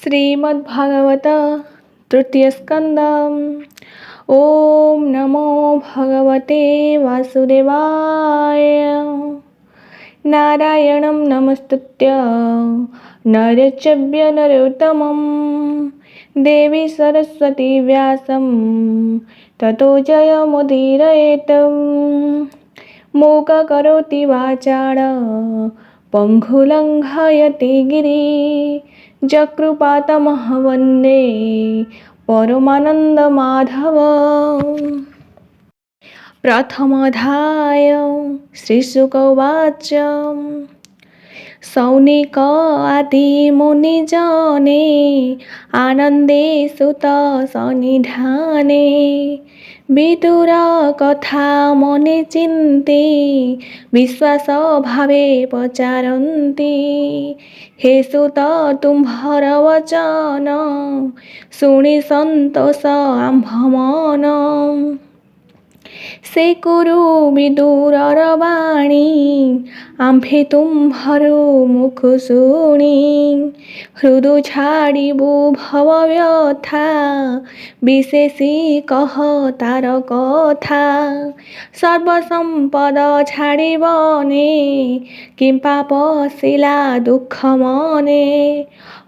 श्रीमद्भागवत तृतीयस्कन्धम्। ॐ नमो भगवते वासुदेवाय। नारायणं नमस्तुत्य नरं चैव नरोत्तमं देवी सरस्वती व्यासं ततो जयमुदीरयेत्। मूककरोति वाचालं पङ्गुलङ्घयति गिरिं जकृपातमहं वन्दे परमानन्दमाधव। प्रथमोऽध्यायः। श्रीशुक उवाच। सौनिक आदि मुनिजने आनन्दे सुत सन्निधाने विदुर कथा मने चिन्ते विश्वास भावे पचारन्ति। हे सुत तुम्भर वचन शुणि संतोष आम्भमन। से कुरु विदुरर वाणी आम्भे तुम्भरु मुख शुणि। हृदु छाड़िबु भव व्यथा विशेषी कह तार कथा। सर्वसंपद छाड़िबने किं पाप शिला दुख मने।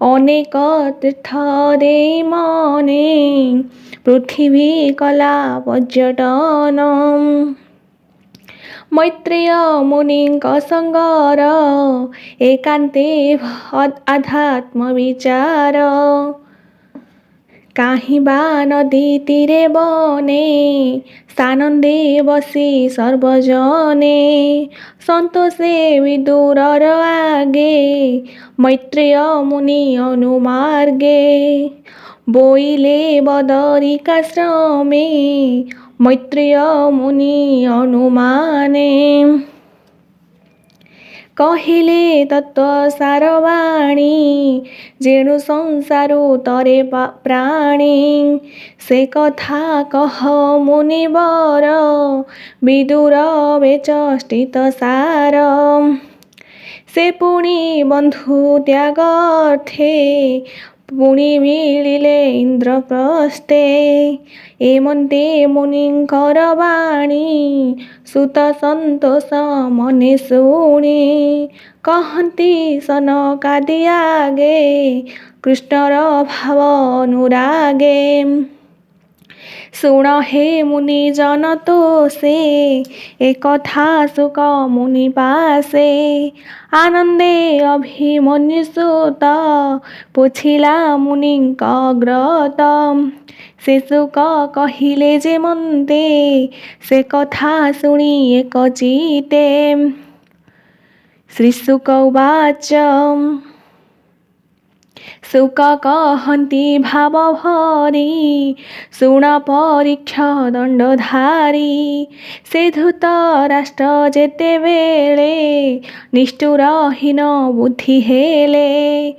अनेक तीर्थ देई मने पृथ्वी कला पर्यटन। मैत्रेय मुनिଙ୍କ संगर एकान्ते आध्यात्म विचार। काहीं बा नदी तीरे बने सानन्दे बसी सर्वजने। संतोषे विदुरर आगे मैत्रेय मुनि अनुमार्गे। बोइले बदरिकाश्रमे मैत्रेय मुनि अनुमाने। कहिले तत्त्वसार वाणी जेणु संसारु तरे प्राणी। से कथा कह मुनिवर विदुर वेचष्टित सार। से पुणी बंधु त्यागार्थे पुणी मिलिले इंद्रप्रस्थे। एमन्ते मुनिଙ୍କର वाणी सुत संतोष मने शुणि। कहन्ति सनकादि आगे कृष्णर भाव अनुरागे। शुण हे मुनि जन तोषे एकथा सुक मुनि पासे। आनन्दे अभिमन्यु सुत पुछिला मुनिଙ୍କ अग्रत। से सुक कहिले जे मन्ते से कथा शुणि एक चित्ते। श्रीशुक उवाच। शुक कहन्ति भाव भरी शुण परीक्ष दण्डधारी। से धृतराष्ट्र जेतेबेले निष्ठुरहीन बुद्धि हेले।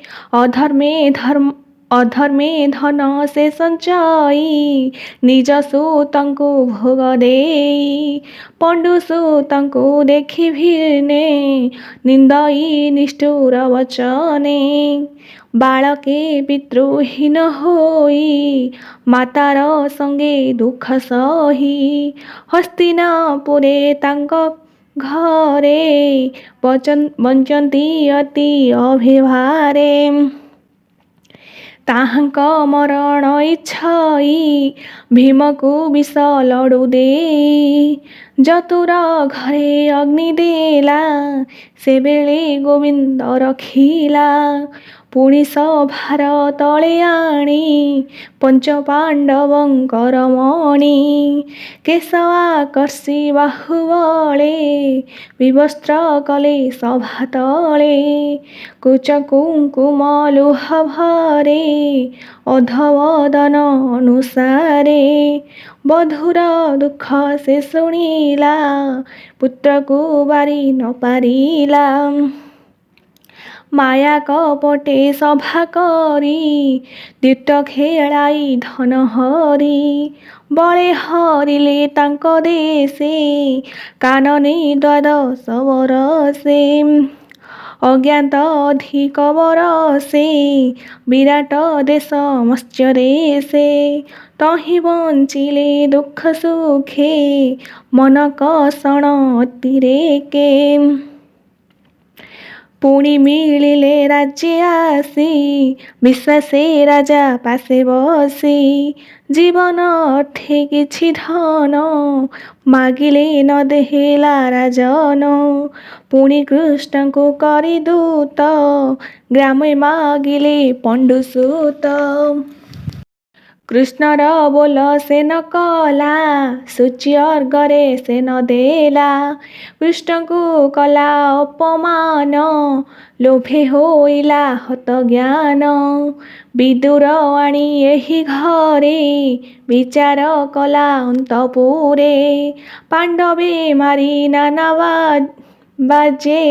अधर्मे धन से संचयी निज सुतंकु भोग देई। पंडु सुतंकु देखि भिने निंदई निष्ठुर वचने। बालके पितृहीन होई मातार संगे दुख सही। हस्तिनापुरे तांक घरे बंचंती अति अभिभारे। ताहांक मरण इच्छई भीमकु विष लडु देई। जतुर घरे अग्नि देला से बेले गोविंद रखिला। पुणी सभार तले आणी पंच पांडवंकर मणि। केश आकर्षि बाहुबले विवस्त्र कले सभा तले। कुच कुंकुम लुह भरे अधवदन अनुसारे। बधुर दुख से शुणिला पुत्रकु बारी न पारिला। माया कपटे सभा करी द्यूत खेलाई धन हरी। बळे हरिले तांक देशे कानने द्वादश बरसे। ଅଜ୍ଞାତ ଅଧିକ ବରଷେ ବିରାଟ ଦେଶ ମତ୍ସ୍ୟରେ ସେ ତହିଁ ବଞ୍ଚିଲେ ଦୁଃଖ ସୁଖେ ମନ କଷଣ ଅତିରେକେ ପୁଣି ମିଳିଲେ ରାଜ୍ୟ ଆସି ବିଶ୍ୱାସେ ରାଜା ପାଶେ ବସି ଜୀବନ ଅର୍ଥେ କିଛି ଧନ ମାଗିଲେ ନ ଦେଲା ରାଜନ ପୁଣି କୃଷ୍ଣଙ୍କୁ କରି ଦୂତ ଗ୍ରାମେ ମାଗିଲେ ପଣ୍ଡୁସୁତ କୃଷ୍ଣର ବୋଲ ସେ ନ କଲା ସୂଚି ଅର୍ଘରେ ସେ ନ ଦେଲା କୃଷ୍ଣଙ୍କୁ କଲା ଅପମାନ ଲୋଭେ ହୋଇଲା ହତ ଜ୍ଞାନ ବିଦୁର ଆଣି ଏହି ଘରେ ବିଚାର କଲା ଅନ୍ତପୁରେ ପାଣ୍ଡବେ ମାରି ନାନା ବାଜେ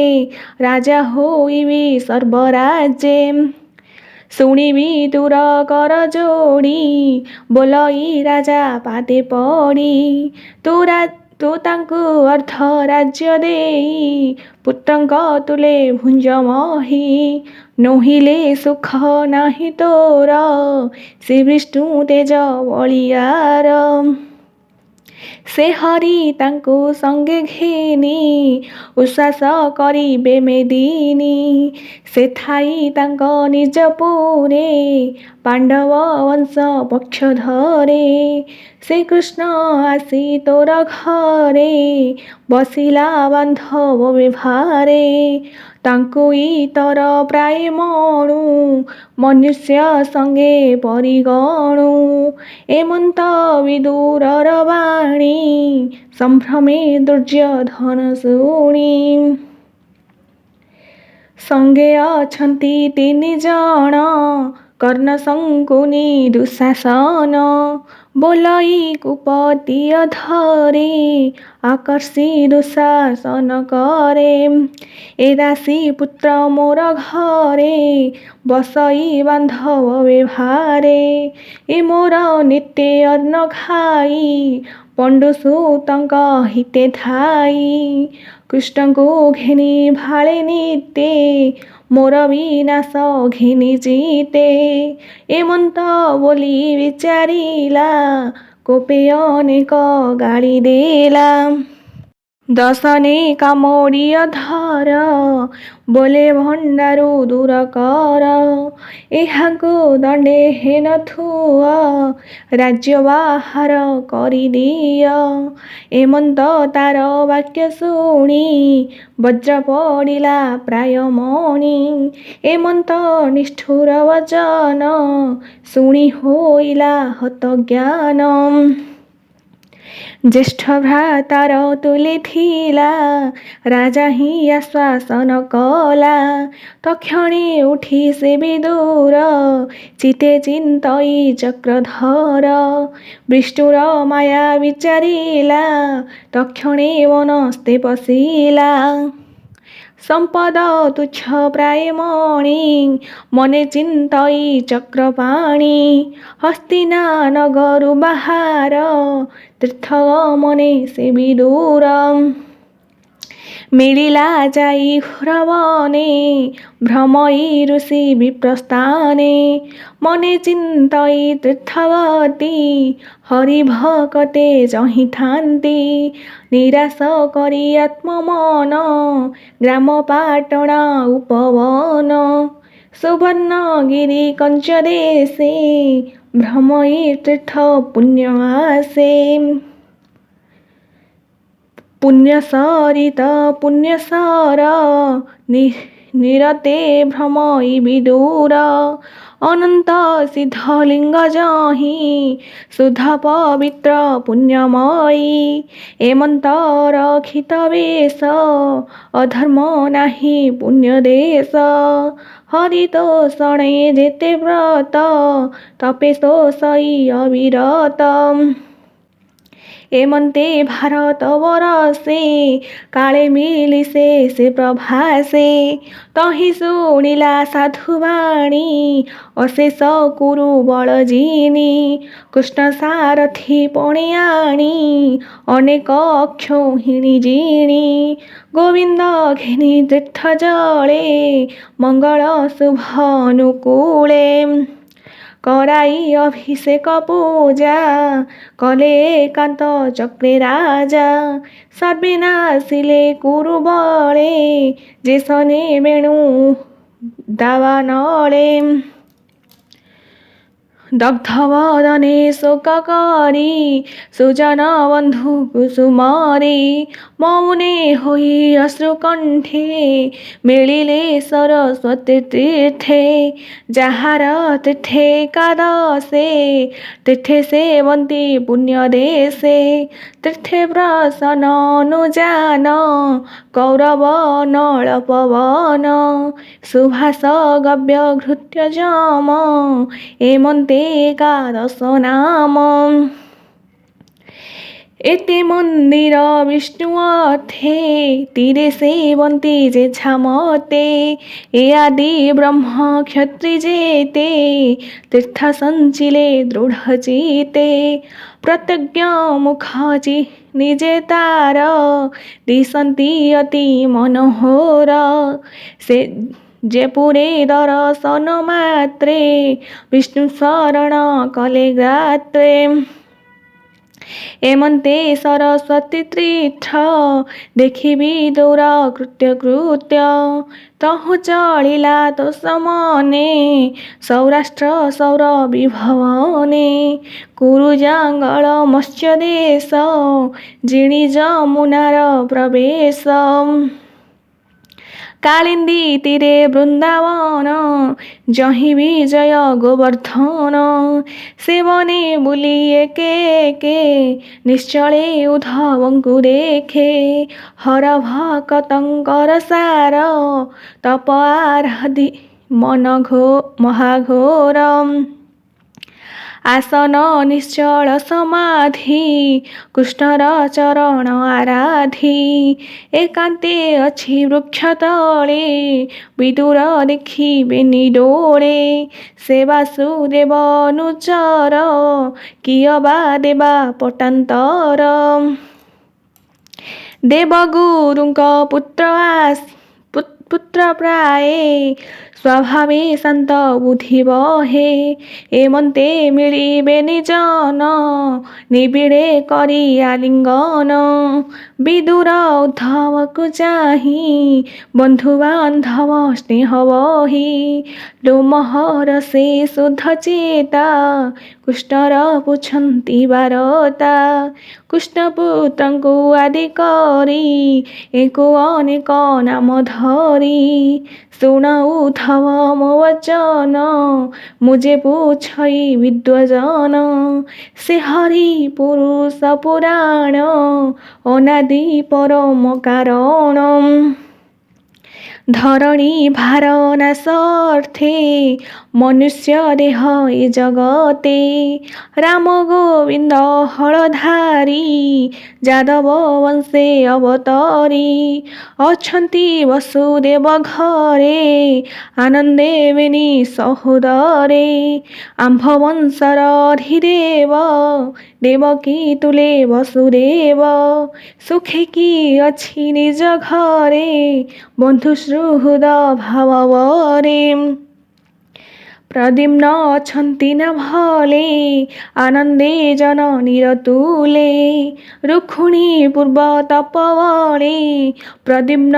ରାଜା ହୋଇବି ସର୍ବରାଜେ ଶୁଣିବି ଦୂର କର ଯୋଡ଼ି ବୋଲଇ ରାଜା ପାଦେ ପଡ଼ି ତୁ ତାଙ୍କୁ ଅର୍ଦ୍ଧ ରାଜ୍ୟ ଦେଇ ପୁତ୍ରଙ୍କ ତୁଲେ ଭୁଞ୍ଜ ମହି ନୋହିଲେ ସୁଖ ନାହିଁ ତୋର ସେ ବିଷ୍ଣୁ ତେଜ ବଳିୟାର ସେ ହରି ତାଙ୍କୁ ସଙ୍ଗେ ଘେନି ଉଶ୍ୱାସ କରିବେ ମେଦିନୀ ସେ ଥାଇ ତାଙ୍କ ନିଜପୁରେ ପାଣ୍ଡବ ବଂଶ ପକ୍ଷ ଧରେ ଶ୍ରୀକୃଷ୍ଣ ଆସି ତୋର ଘରେ ବସିଲା ବାନ୍ଧବ ବିଭାରେ ତାଙ୍କୁ ଇତର ପ୍ରାୟ ମଣୁ ମନୁଷ୍ୟ ସଙ୍ଗେ ପରିଗଣୁ ଏମନ୍ତ ବିଦୁରର ବାଣୀ ସମ୍ଭ୍ରମେ ଦୁର୍ଯ୍ୟୋଧନ ଶୁଣି ସଙ୍ଗେ ଅଛନ୍ତି 3 ଜଣ କର୍ଣ୍ଣ ଶଙ୍କୁନି ଦୁଃଶାସନ ବୋଲଇ କୁପତି ଅଧରେ ଆକର୍ଷି ଦୁଃଶାସନ କରେ ଏ ଦାସୀ ପୁତ୍ର ମୋର ଘରେ ବସଇ ବାନ୍ଧବ ବିଭାରେ ଏ ମୋର ନିତ୍ୟ ଅନ୍ନ ଖାଇ ପଣ୍ଡୁସୁତଙ୍କ ହିତେ ଥାଇ କୃଷ୍ଣଙ୍କୁ ଘେନି ଭାଳେ ନିତେ ମୋର ବିନାଶ ଘେନି ଜିତେ ଏମନ୍ତ ବୋଲି ବିଚାରିଲା କୋପେ ଅନେକ ଗାଳି ଦେଲା ଦଶନେ କାମୋଡ଼ି ଅଧର ବୋଲେ ଭଣ୍ଡାରୁ ଦୂର କର ଏହାକୁ ଦଣ୍ଡେ ହେନଥୁଅ ରାଜ୍ୟ ବାହାର କରିଦିଅ ଏମନ୍ତ ତାର ବାକ୍ୟ ଶୁଣି ବଜ୍ର ପଡ଼ିଲା ପ୍ରାୟ ମଣି ଏମନ୍ତ ନିଷ୍ଠୁର ବଚନ ଶୁଣି ହୋଇଲା ହତ ଜ୍ଞାନ ଜ୍ୟେଷ୍ଠ ଭ୍ରାତାର ତୁଲେ ଥିଲା ରାଜା ହିଁ ଆଶ୍ୱାସନ କଲା ତକ୍ଷଣେ ଉଠି ସେ ବିଦୁର ଚିତେ ଚିନ୍ତଇ ଚକ୍ରଧର ବିଷ୍ଣୁର ମାୟା ବିଚାରିଲା ତକ୍ଷଣେ ମନସ୍ତେ ପଶିଲା ସମ୍ପଦ ତୁଚ୍ଛ ପ୍ରାୟ ମଣି ମନେ ଚିନ୍ତଇ ଚକ୍ରପାଣି ହସ୍ତିନା ନଗରୁ ବାହାର ତୀର୍ଥ ମନେ ସେ ବିଦୁର ମିଳିଲା ଯାଇ ଘୋରବନେ ଭ୍ରମଇ ଋଷି ବିପ୍ରସ୍ଥାନେ ମନେ ଚିନ୍ତଇ ତୀର୍ଥଗତି ହରି ଭକତେ ଚାହିଁଥାନ୍ତି ନିରାଶ କରି ଆତ୍ମମନ ଗ୍ରାମ ପାଟଣା ଉପବନ ସୁବର୍ଣ୍ଣଗିରି କଞ୍ଚ ଦେଶେ ଭ୍ରମଇ ତୀର୍ଥ ପୁଣ୍ୟ ଆସେ ପୁଣ୍ୟସରିତ ପୁଣ୍ୟସର ନିରତେ ଭ୍ରମଇ ବିଦୁର ଅନନ୍ତ ସିଦ୍ଧଲିଙ୍ଗ ଯହିଁ ଶୁଦ୍ଧ ପବିତ୍ର ପୁଣ୍ୟମୟୀ ଏମନ୍ତ ରକ୍ଷିତ ବେଶ ଅଧର୍ମ ନାହିଁ ପୁଣ୍ୟ ଦେଶ ହରି ତୋଷଣେ ଯେତେ ବ୍ରତ ତପେ ତୋଷଇ ଅବିରତ ଏମନ୍ତେ ଭାରତ ବରଷେ କାଳେ ମିଳିସେ ସେ ପ୍ରଭାସେ। ତହିଁ ଶୁଣିଲା ସାଧୁବାଣୀ ଅଶେଷ କୁରୁ ବଳଜିନୀ। କୃଷ୍ଣ ସାରଥି ପଣିଆଣି ଅନେକ ଅକ୍ଷୌହିଣୀ ଜିଣି। ଗୋବିନ୍ଦ ଘେନି ତୀର୍ଥ ଜଳେ ମଙ୍ଗଳ ଶୁଭ ଅନୁକୂଳେ। କରାଇ ଅଭିଷେକ ପୂଜା କଲେ ଏକାନ୍ତ ଚକ୍ରେ ରାଜା। ସର୍ବେ ନାସିଲେ କୁରୁ ବଳେ ଯେ ସନେ ବେଣୁ ଦାବାନଳେ। ଦଗ୍ଧ ବଦନେ ଶୋକ କରି ସୁଜନ ବନ୍ଧୁ କୁସୁମରେ। ମୌନେ ହୋଇ ଅଶ୍ରୁ କଣ୍ଠେ ମିଳିଲେ ସରସ୍ୱତୀ ତୀର୍ଥେ। ଯାହାର ତୀର୍ଥେ ଏକାଦଶେ ତୀର୍ଥେ ସେବନ୍ତି ପୁଣ୍ୟ ଦେଶେ। ତୀର୍ଥେ ପ୍ରସନ୍ନ ଅନୁଯାନ କୌରବ ନଳ ପବନ। ସୁଭାଷ ଗବ୍ୟ ଘୃତ୍ୟ ଯମ ଏମନ୍ତେ ଏକାଦଶ ନାମ। ଏତେ ମନ୍ଦିର ବିଷ୍ଣୁ ଅର୍ଥେ ତୀରେ ସେବନ୍ତି ଯେଝା ମତେ। ଏ ଆଦି ବ୍ରହ୍ମ କ୍ଷତ୍ରି ଯେତେ ତୀର୍ଥ ସଞ୍ଚିଲେ ଦୃଢ଼ ଚିତେ। ପ୍ରତ୍ୟଜ୍ଞ ମୁଖ ନିଜେ ତାର ଦିଶନ୍ତି ଅତି ମନୋହର। ସେ ଯେ ପୁରେ ଦର୍ଶନ ମାତ୍ରେ ବିଷ୍ଣୁ ଶରଣ କଲେ ଗାତ୍ରେ। ଏମନ୍ତେ ସରସ୍ୱତୀ ତୀର୍ଥ ଦେଖିବି ଦୂର କୃତ୍ୟ କୃତ୍ୟ। ତହୁଁ ଚଳିଲା ତୋଷ ମନେ ସୌରାଷ୍ଟ୍ର ସୌର ବିଭବନେ। କୁରୁ ଜଙ୍ଗଳ ମତ୍ସ୍ୟ ଦେଶ ଜିଣି ଯମୁନାର ପ୍ରବେଶ। କାଳିନ୍ଦୀ ତୀରେ ବୃନ୍ଦାବନ ଯହିଁ ବିଜୟ ଗୋବର୍ଦ୍ଧନ। ସେବନେ ବୁଲି ଏକେ ଏକେ ନିଶ୍ଚଳେ ଉଦ୍ଧବଙ୍କୁ ଦେଖେ। ହର ଭକତଙ୍କର ସାର ତପ ଆରାଧି ମନ ମହାଘୋର। ଆସନ ନିଶ୍ଚଳ ସମାଧି କୃଷ୍ଣର ଚରଣ ଆରାଧି। ଏକାନ୍ତେ ଅଛି ବୃକ୍ଷ ତଳେ ବିଦୁର ଦେଖିବେନି ଡୋଳେ। ସେ ବାସୁଦେବ ଅନୁଚର କିଏ ବା ଦେବା ପଟାନ୍ତର। ଦେବଗୁରୁଙ୍କ ପୁତ୍ର ପ୍ରାୟେ ସ୍ୱଭାବେ ଶାନ୍ତ ବୁଦ୍ଧି ବହେ। ଏମନ୍ତେ ମିଳିବେ ନିଜନ ନିବିଡ଼େ କରି ଆଲିଙ୍ଗନ। ବିଦୁର ଉଦ୍ଧବକୁ ଚାହିଁ ବନ୍ଧୁ ବାନ୍ଧବ ସ୍ନେହ ବହି। ଲୋମହର ସେ ଶୁଦ୍ଧ ଚେତା କୃଷ୍ଣର ପୁଛନ୍ତି ବାରତା। କୃଷ୍ଣ ପୁତ୍ରଙ୍କୁ ଆଦି କରି ଏକୁ ଅନେକ ନାମ ଧରି। ଶୁଣ ଉଦ୍ଧବ ମୋ ବଚନ ମୁଁ ଯେ ପୁଛଇ ବିଦ୍ୱଜନ। ସେ ହରି ପୁରୁଷ ପୁରାଣ ଅନାଦି ପରମ କାରଣ। ଧରଣୀ ଭାର ନାଶ ଅର୍ଥେ ମନୁଷ୍ୟ ଦେହ ଏ ଜଗତେ। ରାମ ଗୋବିନ୍ଦ ହଳଧାରୀ ଯାଦବ ବଂଶେ ଅବତରୀ। ଅଛନ୍ତି ବସୁଦେବ ଘରେ ଆନନ୍ଦେ ବେନି ସହୋଦରେ। ଆମ୍ଭ ବଂଶର ଅଧିଦେବ ଦେବକୀ ତୁଲେ ବସୁଦେବ। ସୁଖେ କି ଅଛି ନିଜ ଘରେ ବନ୍ଧୁ ସୁହୃଦ ଭାବବରେ। ପ୍ରଦ୍ୟୁମ୍ନ ଅଛନ୍ତି ନା ଭଲେ ଆନନ୍ଦେ ଜନନୀର ତୁଲେ। ରୁକ୍ମିଣୀ ପୂର୍ବ ତପବଳେ ପ୍ରଦ୍ୟୁମ୍ନ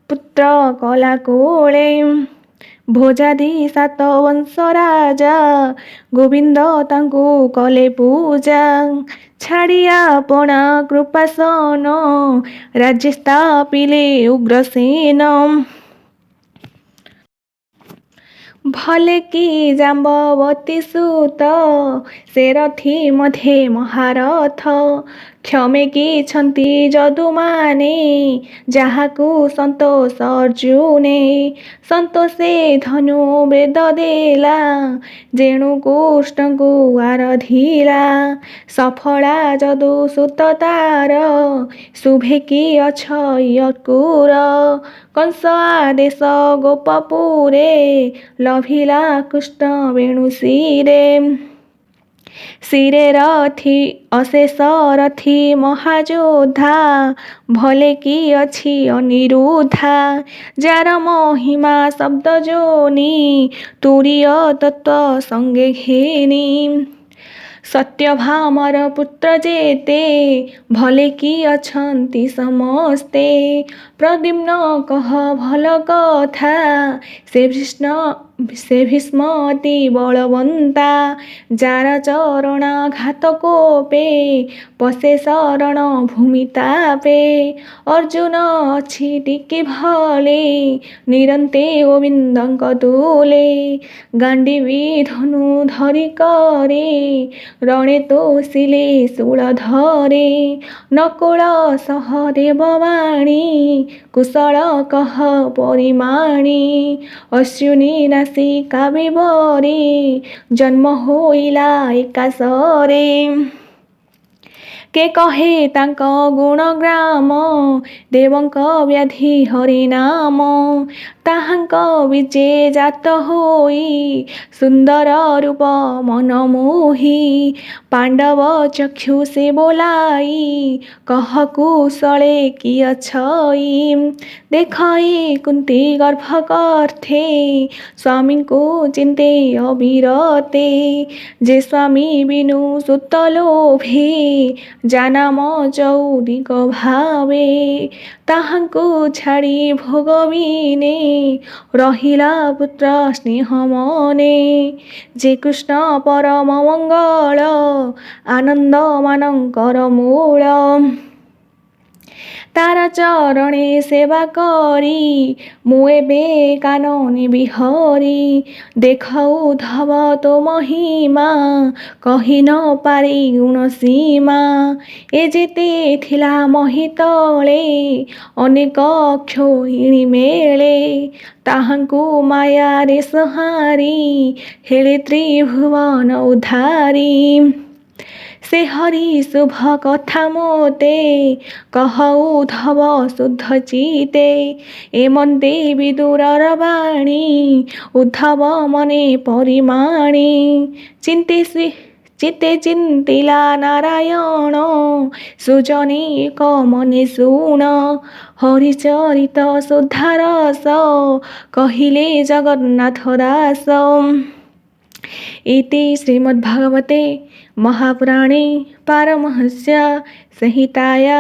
ପୁତ୍ର କଲା କୋଳେ। ଭୋଜାଦି ସାତ ବଂଶ ରାଜା ଗୋବିନ୍ଦ ତାଙ୍କୁ କଲେ ପୂଜା। ଛାଡ଼ି ଆପଣା କୃପାସନ ରାଜ୍ୟ ସ୍ଥାପିଲେ ଉଗ୍ରସେନ। ଭଲେ କି ଜାମ୍ବବତୀ ସୁତ ସେ ରଥି ମଧ୍ୟେ ମହାରଥ। କ୍ଷମେକିଛନ୍ତି ଯଦୁମାନେ ଯାହାକୁ ସନ୍ତୋଷ ଅର୍ଜୁନେ। ସନ୍ତୋଷେ ଧନୁ ବେଦ ଦେଲା ଯେଣୁ କୃଷ୍ଣଙ୍କୁ ଆରାଧିଲା। ସଫଳା ଯଦୁ ସୁତ ତାର ଶୁଭେ କି ଅକ୍ଷୟ କଂସ ଆଦେଶ ଗୋପପୁରେ ଲଭିଲା କୃଷ୍ଣ ବେଣୁ ଶିରେ। ଶିରେ ରଥି ଅଶେଷ ରଥି ମହାଯୋଦ୍ଧା ଭଲେ କି ଅଛି ଅନିରୁଦ୍ଧା। ଯାର ମହିମା ଶବ୍ଦ ଯୋନି ତୁରୀୟ ତତ୍ତ୍ୱ ସଙ୍ଗେ ଘେନି। ସତ୍ୟଭାମର ପୁତ୍ର ଯେତେ ଭଲେ କି ଅଛନ୍ତି ସମସ୍ତେ। ପ୍ରଦ୍ୟୁମ୍ନ କହ ଭଲ କଥା ସେ ଭୀଷ୍ମ ଅତି ବଳବନ୍ତା। ଯାର ଚରଣାଘାତ କୋପେ ପଶେ ଶରଣ ଭୂମି ତାପେ। ଅର୍ଜୁନ ଅଛି ଟିକେ ଭଲେ ନିରନ୍ତେ ଗୋବିନ୍ଦଙ୍କ ତୁଲେ। ଗାଣ୍ଡିବୀ ଧନୁ ଧରି କରେ ରଣେ ତୋଷିଲେ ଶୂଳଧରେ। ନକୁଳ ସହଦେବ ବାଣୀ କୁଶଳ କହ ପରିମାଣି। ଅଶ୍ରୁନି ନାସିକା ବିବରେ ଜନ୍ମ ହୋଇଲା ଏକାଶରେ। କେ କହେ ତାଙ୍କ ଗୁଣଗ୍ରାମ ଦେବଙ୍କ ବ୍ୟାଧି ହରିନାମ। ତାହାଙ୍କ ବିଜେ ଜାତ ହୋଇ ସୁନ୍ଦର ରୂପ ମନ ମୋହି। ପାଣ୍ଡବ ଚକ୍ଷୁ ସେ ବୋଲାଇ କହ କୁଶଳେ କି ଅଛଇ। ଦେଖଇ କୁନ୍ତି ଗର୍ଭ କର୍ଥେ ସ୍ୱାମୀଙ୍କୁ ଚିନ୍ତେ ଅବିରତେ। ଯେ ସ୍ୱାମୀ ବିନୁ ସୁତ ଲୋଭେ ଜାନାମ ଚୌଦିଗ ଭାବେ। ତାହାଙ୍କୁ ଛାଡ଼ି ଭୋଗ ବିନେ ରହିଲା ପୁତ୍ର ସ୍ନେହ ମନେ। ଯେ କୃଷ୍ଣ ପରମ ମଙ୍ଗଳ ଆନନ୍ଦ ମାନଙ୍କର ମୂଳ। ତାର ଚରଣେ ସେବା କରି ମୁଁ ଏବେ କାନନେ ବିହରି। ଦେଖ ଉଦ୍ଧବ ତୋ ମହିମା କହି ନ ପାରି ଗୁଣ ସୀମା। ଏ ଯେତେ ଥିଲା ମହି ତଳେ ଅନେକ ଅକ୍ଷୋହିଣୀ ମେଳେ। ତାହାଙ୍କୁ ମାୟାରେ ସଂହାରି ହେଲେ ତ୍ରିଭୁବନ ଉଦ୍ଧାରି। ସେ ହରି ଶୁଭ କଥା ମୋତେ କହ ଉଦ୍ଧବ ଶୁଦ୍ଧ ଚିତେ। ଏ ମନ୍ତେ ବିଦୁରର ବାଣୀ ଉଦ୍ଧବ ମନେ ପରିମାଣି। ଚିତେ ଚିନ୍ତିଲା ନାରାୟଣ ସୁଜନେ ଏକ ମନେ ଶୁଣ। ହରିଚରିତ ଶୁଦ୍ଧା ରସ କହିଲେ ଜଗନ୍ନାଥ ଦାସ। ଇତି ଶ୍ରୀମଦ୍ଭାଗବତେ ମହାପୁରାଣେ ପାରମହଂସ୍ୟା ସଂହିତାୟା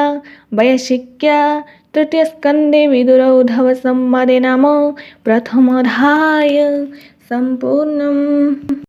ବୈୟାସିକ୍ୟା ତୃତୀୟସ୍କନ୍ଧେ ବିଦୁର ଉଦ୍ଧବ ସଂବାଦେ ନାମ ପ୍ରଥମୋऽଧ୍ୟାୟः ସମ୍ପୂର୍ଣ୍ଣम्।